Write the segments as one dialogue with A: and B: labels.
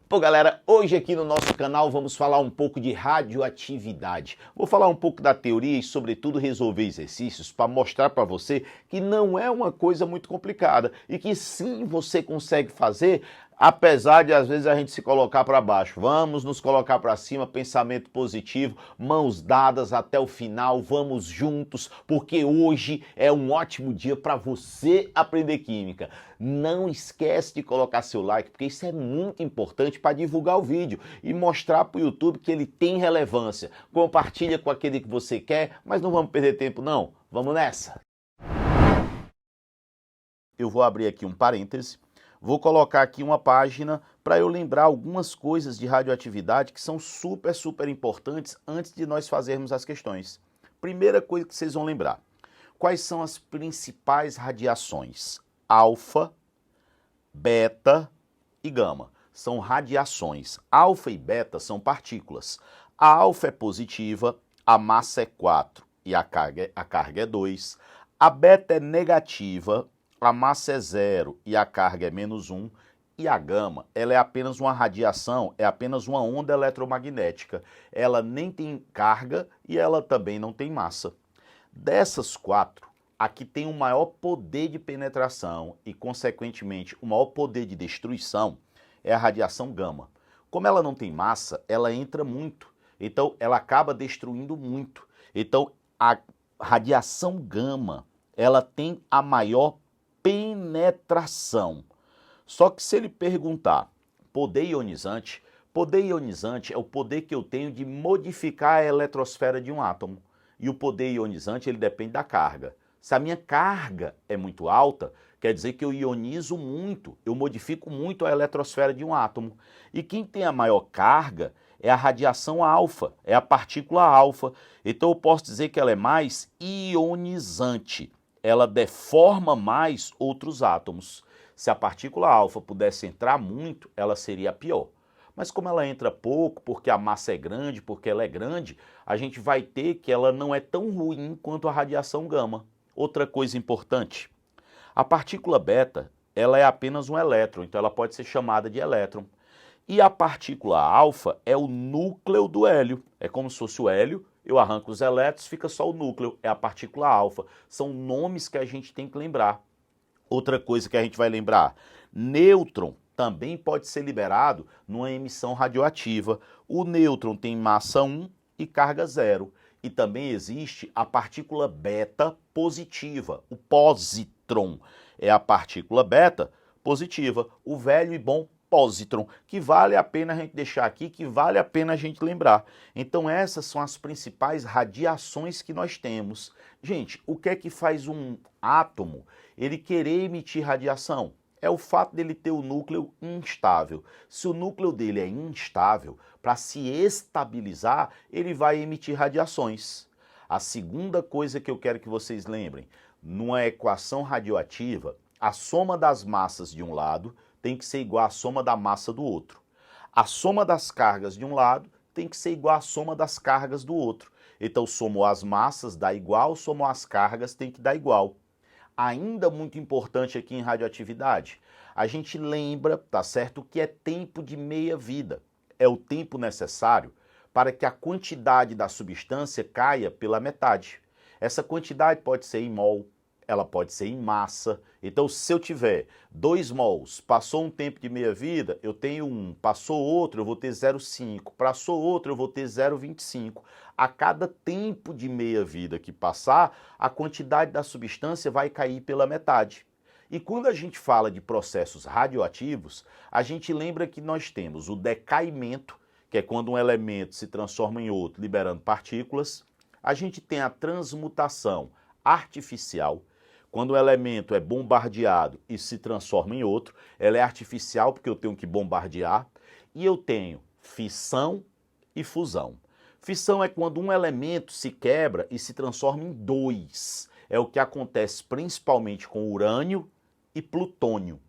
A: Pô, galera, hoje aqui no nosso canal vamos falar um pouco de radioatividade. Vou falar um pouco da teoria e, sobretudo, resolver exercícios para mostrar para você que não é uma coisa muito complicada e que sim você consegue fazer, apesar de às vezes a gente se colocar para baixo. Vamos nos colocar para cima, pensamento positivo, mãos dadas até o final, vamos juntos, porque hoje é um ótimo dia para você aprender química. Não esquece de colocar seu like, porque isso é muito importante para divulgar o vídeo e mostrar para o YouTube que ele tem relevância. Compartilha com aquele que você quer, mas não vamos perder tempo não. Vamos nessa! Eu vou abrir aqui um parêntese, vou colocar aqui uma página para eu lembrar algumas coisas de radioatividade que são super importantes antes de nós fazermos as questões. Primeira coisa que vocês vão lembrar, quais são as principais radiações? Alfa, beta e gama. São radiações. Alfa e beta são partículas. A alfa é positiva, a massa é 4 e a carga é 2. A beta é negativa, a massa é 0 e a carga é menos 1. E a gama, ela é apenas uma radiação, é apenas uma onda eletromagnética. Ela nem tem carga e ela também não tem massa. Dessas quatro, a que tem o maior poder de penetração e, consequentemente, o maior poder de destruição é a radiação gama. Como ela não tem massa, ela entra muito, então ela acaba destruindo muito. Então, a radiação gama, ela tem a maior penetração. Só que se ele perguntar poder ionizante é o poder que eu tenho de modificar a eletrosfera de um átomo. E o poder ionizante, ele depende da carga. Se a minha carga é muito alta, quer dizer que eu ionizo muito, eu modifico muito a eletrosfera de um átomo. E quem tem a maior carga é a radiação alfa, é a partícula alfa. Então eu posso dizer que ela é mais ionizante, ela deforma mais outros átomos. Se a partícula alfa pudesse entrar muito, ela seria pior. Mas como ela entra pouco, porque a massa é grande, porque ela é grande, a gente vai ter que ela não é tão ruim quanto a radiação gama. Outra coisa importante, a partícula beta, ela é apenas um elétron, então ela pode ser chamada de elétron. E a partícula alfa é o núcleo do hélio. É como se fosse o hélio, eu arranco os elétrons, fica só o núcleo, é a partícula alfa. São nomes que a gente tem que lembrar. Outra coisa que a gente vai lembrar, nêutron também pode ser liberado numa emissão radioativa. O nêutron tem massa 1 e carga 0. E também existe a partícula beta positiva, o positron. É a partícula beta positiva, o velho e bom positron, que vale a pena a gente deixar aqui, que vale a pena a gente lembrar. Então essas são as principais radiações que nós temos. Gente, o que é que faz um átomo ele querer emitir radiação? É o fato dele ter o núcleo instável. Se o núcleo dele é instável, para se estabilizar, ele vai emitir radiações. A segunda coisa que eu quero que vocês lembrem, numa equação radioativa, a soma das massas de um lado tem que ser igual à soma da massa do outro. A soma das cargas de um lado tem que ser igual à soma das cargas do outro. Então, somo as massas, dá igual, somo as cargas, tem que dar igual. Ainda muito importante aqui em radioatividade, a gente lembra, tá certo, que é tempo de meia-vida. É o tempo necessário para que a quantidade da substância caia pela metade. Essa quantidade pode ser em mol, ela pode ser em massa. Então, se eu tiver 2 mols, passou um tempo de meia-vida, eu tenho 1. Passou outro, eu vou ter 0,5. Passou outro, eu vou ter 0,25. A cada tempo de meia-vida que passar, a quantidade da substância vai cair pela metade. E quando a gente fala de processos radioativos, a gente lembra que nós temos o decaimento, que é quando um elemento se transforma em outro, liberando partículas. A gente tem a transmutação artificial, quando o elemento é bombardeado e se transforma em outro, ela é artificial porque eu tenho que bombardear. E eu tenho fissão e fusão. Fissão é quando um elemento se quebra e se transforma em 2. É o que acontece principalmente com urânio e plutônio.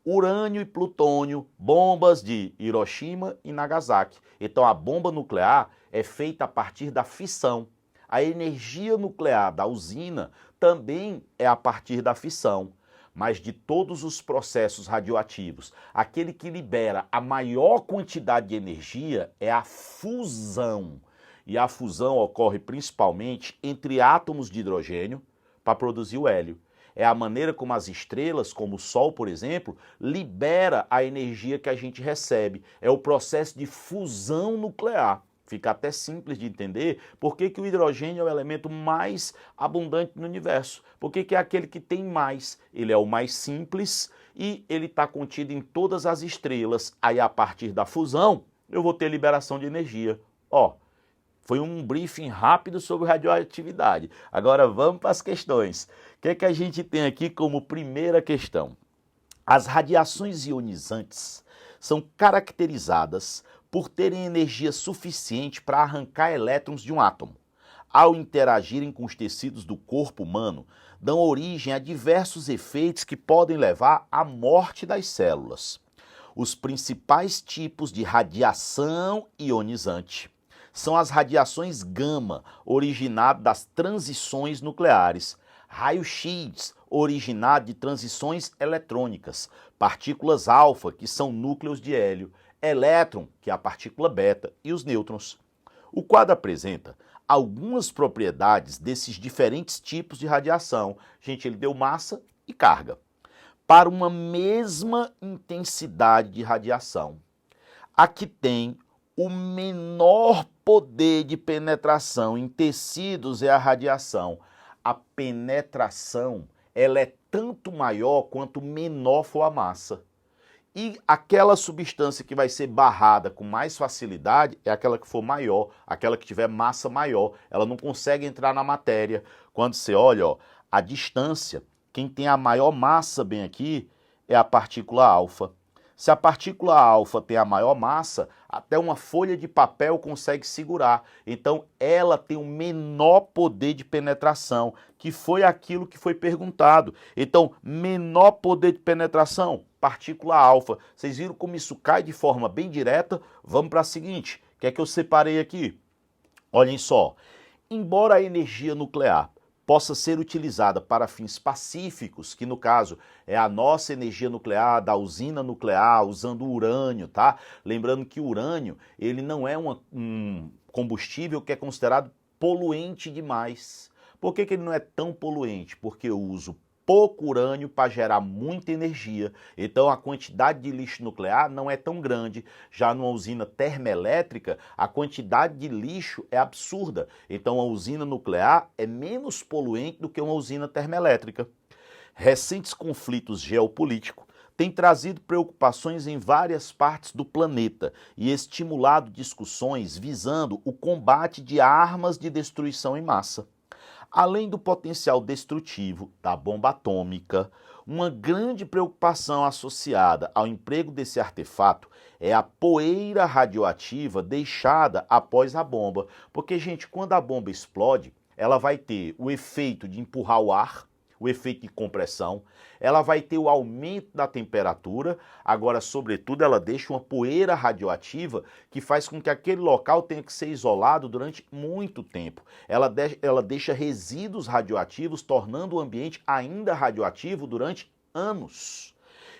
A: Urânio e plutônio, bombas de Hiroshima e Nagasaki. Então a bomba nuclear é feita a partir da fissão. A energia nuclear da usina também é a partir da fissão. mas de todos os processos radioativos, aquele que libera a maior quantidade de energia é a fusão. E a fusão ocorre principalmente entre átomos de hidrogênio para produzir o hélio. É a maneira como as estrelas, como o Sol, por exemplo, libera a energia que a gente recebe. É o processo de fusão nuclear. Fica até simples de entender por que o hidrogênio é o elemento mais abundante no universo. Por que é aquele que tem mais? Ele é o mais simples e ele está contido em todas as estrelas. Aí, a partir da fusão, eu vou ter liberação de energia. Ó, foi um briefing rápido sobre radioatividade. Agora vamos para as questões. O que é que a gente tem aqui como primeira questão? As radiações ionizantes são caracterizadas por terem energia suficiente para arrancar elétrons de um átomo. Ao interagirem com os tecidos do corpo humano, dão origem a diversos efeitos que podem levar à morte das células. Os principais tipos de radiação ionizante são as radiações gama, originadas das transições nucleares, raio-x, originado de transições eletrônicas, partículas alfa, que são núcleos de hélio, elétron, que é a partícula beta, e os nêutrons. O quadro apresenta algumas propriedades desses diferentes tipos de radiação. Gente, ele deu massa e carga. Para uma mesma intensidade de radiação, a que tem o menor poder de penetração em tecidos é a radiação. A penetração, ela é tanto maior quanto menor for a massa. E aquela substância que vai ser barrada com mais facilidade é aquela que for maior, aquela que tiver massa maior. Ela não consegue entrar na matéria. Quando você olha, ó, a distância, quem tem a maior massa bem aqui é a partícula alfa. Se a partícula alfa tem a maior massa, até uma folha de papel consegue segurar. Então, ela tem o menor poder de penetração, que foi aquilo que foi perguntado. Então, menor poder de penetração, partícula alfa. Vocês viram como isso cai de forma bem direta? Vamos para a seguinte, que é que eu separei aqui. Olhem só, embora a energia nuclear possa ser utilizada para fins pacíficos, que no caso é a nossa energia nuclear da usina nuclear, usando urânio, tá? Lembrando que o urânio, ele não é um combustível que é considerado poluente demais. Por que ele não é tão poluente? Porque eu uso pouco urânio para gerar muita energia, então a quantidade de lixo nuclear não é tão grande. Já numa usina termoelétrica, a quantidade de lixo é absurda, então a usina nuclear é menos poluente do que uma usina termoelétrica. Recentes conflitos geopolíticos têm trazido preocupações em várias partes do planeta e estimulado discussões visando o combate de armas de destruição em massa. Além do potencial destrutivo da bomba atômica, uma grande preocupação associada ao emprego desse artefato é a poeira radioativa deixada após a bomba. Porque, gente, quando a bomba explode, ela vai ter o efeito de empurrar o ar, o efeito de compressão, ela vai ter o aumento da temperatura, agora, sobretudo, ela deixa uma poeira radioativa que faz com que aquele local tenha que ser isolado durante muito tempo. Ela deixa resíduos radioativos, tornando o ambiente ainda radioativo durante anos.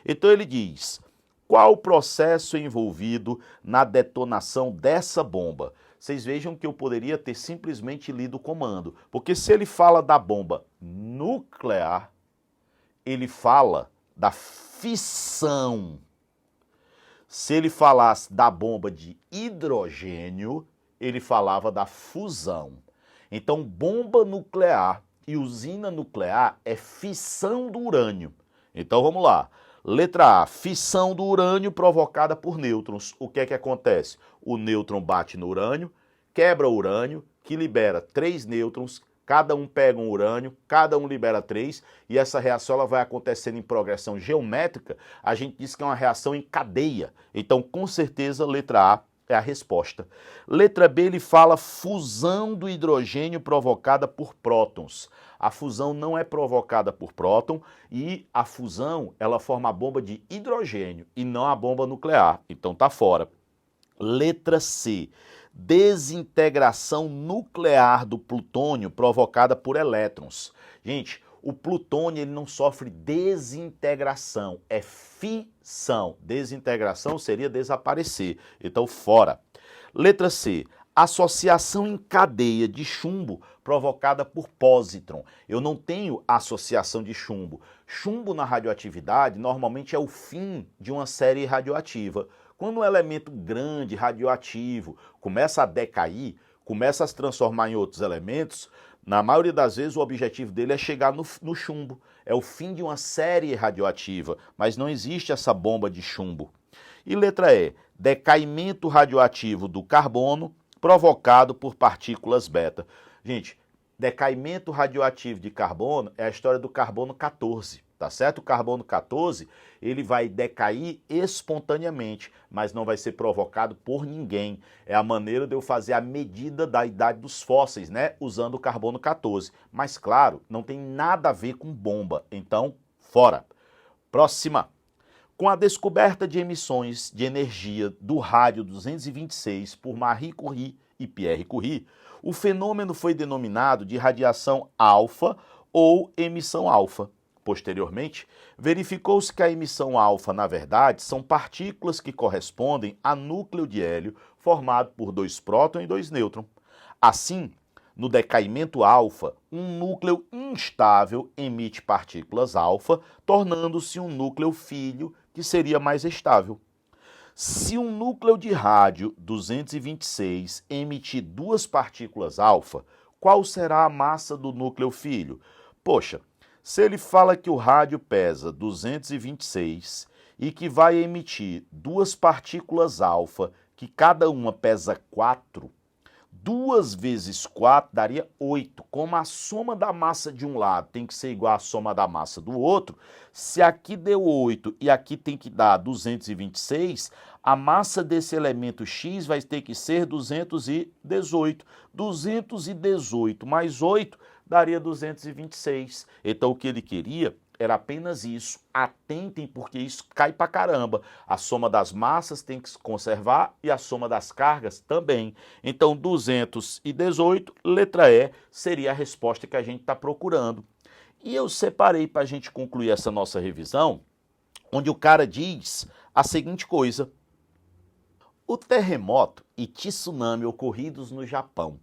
A: Então ele diz, qual o processo envolvido na detonação dessa bomba? Vocês vejam que eu poderia ter simplesmente lido o comando, porque se ele fala da bomba nuclear, ele fala da fissão. Se ele falasse da bomba de hidrogênio, ele falava da fusão. Então, bomba nuclear e usina nuclear é fissão do urânio. Então, vamos lá. Letra A, fissão do urânio provocada por nêutrons. O que é que acontece? O nêutron bate no urânio, quebra o urânio, que libera 3 nêutrons, cada um pega um urânio, cada um libera 3, e essa reação ela vai acontecendo em progressão geométrica. A gente diz que é uma reação em cadeia. Então, com certeza, letra A é a resposta. Letra B, ele fala fusão do hidrogênio provocada por prótons. A fusão não é provocada por próton e a fusão, ela forma a bomba de hidrogênio e não a bomba nuclear. Então tá fora. Letra C, desintegração nuclear do plutônio provocada por elétrons. Gente, O plutônio ele não sofre desintegração, é fissão. Desintegração seria desaparecer, então fora. Letra C, associação em cadeia de chumbo provocada por pósitron. Eu não tenho associação de chumbo. Chumbo na radioatividade normalmente é o fim de uma série radioativa. Quando um elemento grande, radioativo, começa a decair, começa a se transformar em outros elementos, na maioria das vezes o objetivo dele é chegar no chumbo. É o fim de uma série radioativa, mas não existe essa bomba de chumbo. E letra E, decaimento radioativo do carbono provocado por partículas beta. Gente, decaimento radioativo de carbono é a história do carbono 14, tá certo? O carbono 14, ele vai decair espontaneamente, mas não vai ser provocado por ninguém. É a maneira de eu fazer a medida da idade dos fósseis, né? Usando o carbono 14. Mas, claro, não tem nada a ver com bomba, então, fora. Próxima. Com a descoberta de emissões de energia do rádio 226 por Marie Curie e Pierre Curie, o fenômeno foi denominado de radiação alfa ou emissão alfa. Posteriormente, verificou-se que a emissão alfa, na verdade, são partículas que correspondem a núcleo de hélio formado por 2 prótons e 2 nêutrons. Assim, no decaimento alfa, um núcleo instável emite partículas alfa, tornando-se um núcleo filho que seria mais estável. Se um núcleo de rádio 226 emitir 2 partículas alfa, qual será a massa do núcleo filho? Poxa, se ele fala que o rádio pesa 226 e que vai emitir 2 partículas alfa, que cada uma pesa 4, 2 vezes 4 daria 8. Como a soma da massa de um lado tem que ser igual à soma da massa do outro, se aqui deu 8 e aqui tem que dar 226, a massa desse elemento X vai ter que ser 218. 218 mais 8 daria 226. Então o que ele queria era apenas isso. Atentem porque isso cai pra caramba. A soma das massas tem que se conservar e a soma das cargas também. Então 218, letra E, seria a resposta que a gente está procurando. E eu separei para a gente concluir essa nossa revisão, onde o cara diz a seguinte coisa. O terremoto e tsunami ocorridos no Japão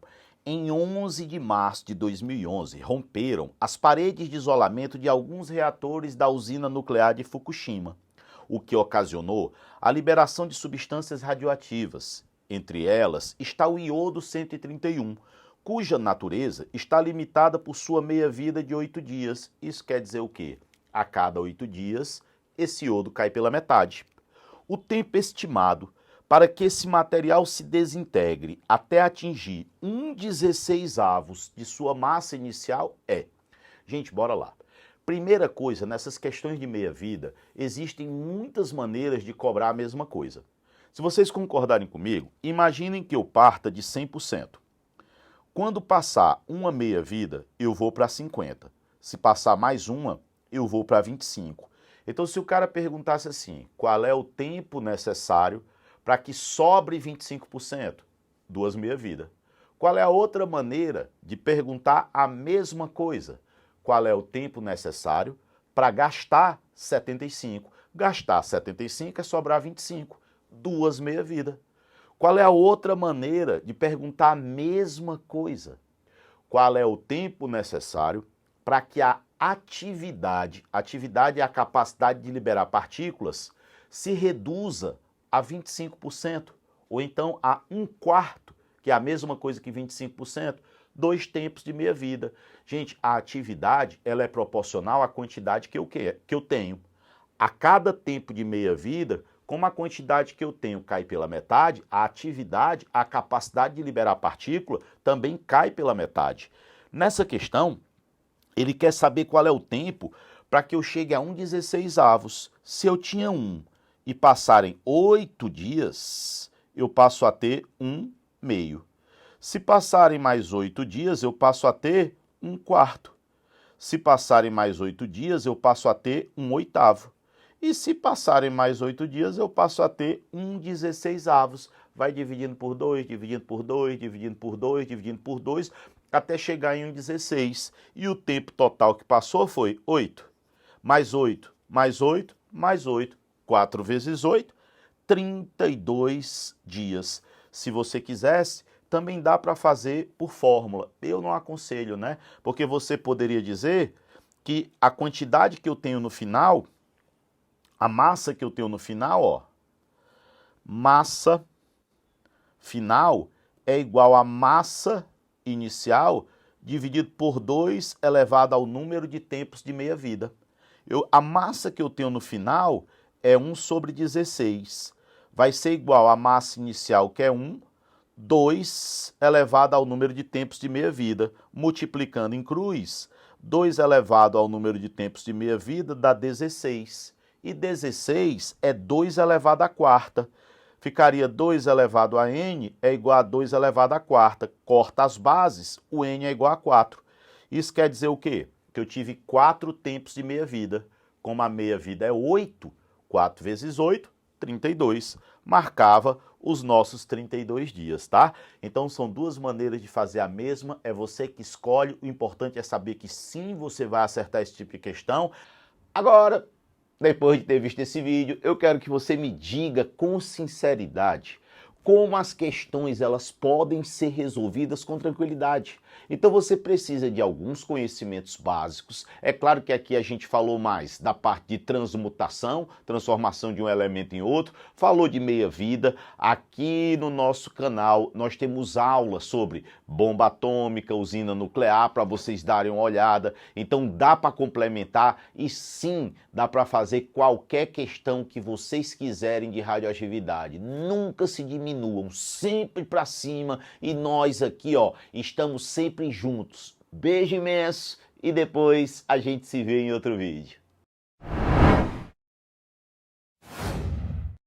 A: em 11 de março de 2011 romperam as paredes de isolamento de alguns reatores da usina nuclear de Fukushima, o que ocasionou a liberação de substâncias radioativas. Entre elas está o iodo 131, cuja natureza está limitada por sua meia-vida de 8 dias. Isso quer dizer o quê? A cada 8 dias, esse iodo cai pela metade. O tempo estimado para que esse material se desintegre até atingir 1/16 de sua massa inicial é... Gente, bora lá. Primeira coisa, nessas questões de meia-vida, existem muitas maneiras de cobrar a mesma coisa. Se vocês concordarem comigo, imaginem que eu parta de 100%. Quando passar uma meia-vida, eu vou para 50. Se passar mais uma, eu vou para 25. Então, se o cara perguntasse assim, qual é o tempo necessário para que sobre 25%? 2 meia-vida. Qual é a outra maneira de perguntar a mesma coisa? Qual é o tempo necessário para gastar 75? Gastar 75 é sobrar 25. 2 meia-vida. Qual é a outra maneira de perguntar a mesma coisa? Qual é o tempo necessário para que a atividade é a capacidade de liberar partículas, se reduza a 25%, ou então a 1/4, que é a mesma coisa que 25%, 2 tempos de meia-vida. Gente, a atividade ela é proporcional à quantidade que eu tenho. A cada tempo de meia-vida, como a quantidade que eu tenho cai pela metade, a atividade, a capacidade de liberar partícula também cai pela metade. Nessa questão, ele quer saber qual é o tempo para que eu chegue a 1/16. Se eu tinha 1 e passarem 8 dias, eu passo a ter 1/2. Se passarem mais 8 dias, eu passo a ter 1/4. Se passarem mais 8 dias, eu passo a ter 1/8. E se passarem mais 8 dias, eu passo a ter 1/16. Vai dividindo por 2, dividindo por 2, dividindo por 2, dividindo por 2, até chegar em um 16. E o tempo total que passou foi 8. Mais 8, mais 8, mais 8. 4 vezes 8, 32 dias. Se você quisesse, também dá para fazer por fórmula. Eu não aconselho, né? Porque você poderia dizer que a quantidade que eu tenho no final, a massa que eu tenho no final, ó, massa final é igual a massa inicial dividido por 2 elevado ao número de tempos de meia-vida. A massa que eu tenho no final é 1 sobre 16. Vai ser igual a massa inicial, que é 1, 2 elevado ao número de tempos de meia-vida. Multiplicando em cruz, 2 elevado ao número de tempos de meia-vida dá 16. E 16 é 2 elevado à quarta. Ficaria 2 elevado a n é igual a 2 elevado à quarta. Corta as bases, o n é igual a 4. Isso quer dizer o quê? Que eu tive 4 tempos de meia-vida. Como a meia-vida é 8, 4 vezes 8, 32. Marcava os nossos 32 dias, tá? Então são duas maneiras de fazer a mesma, é você que escolhe, o importante é saber que sim, você vai acertar esse tipo de questão. Agora, depois de ter visto esse vídeo, eu quero que você me diga com sinceridade como as questões elas podem ser resolvidas com tranquilidade. Então você precisa de alguns conhecimentos básicos. É claro que aqui a gente falou mais da parte de transmutação, transformação de um elemento em outro, falou de meia-vida. Aqui no nosso canal nós temos aulas sobre bomba atômica, usina nuclear, para vocês darem uma olhada. Então dá para complementar e sim, dá para fazer qualquer questão que vocês quiserem de radioatividade. Nunca se diminuam, sempre para cima, e nós aqui, ó, estamos sempre juntos. Beijo imenso e depois a gente se vê em outro vídeo.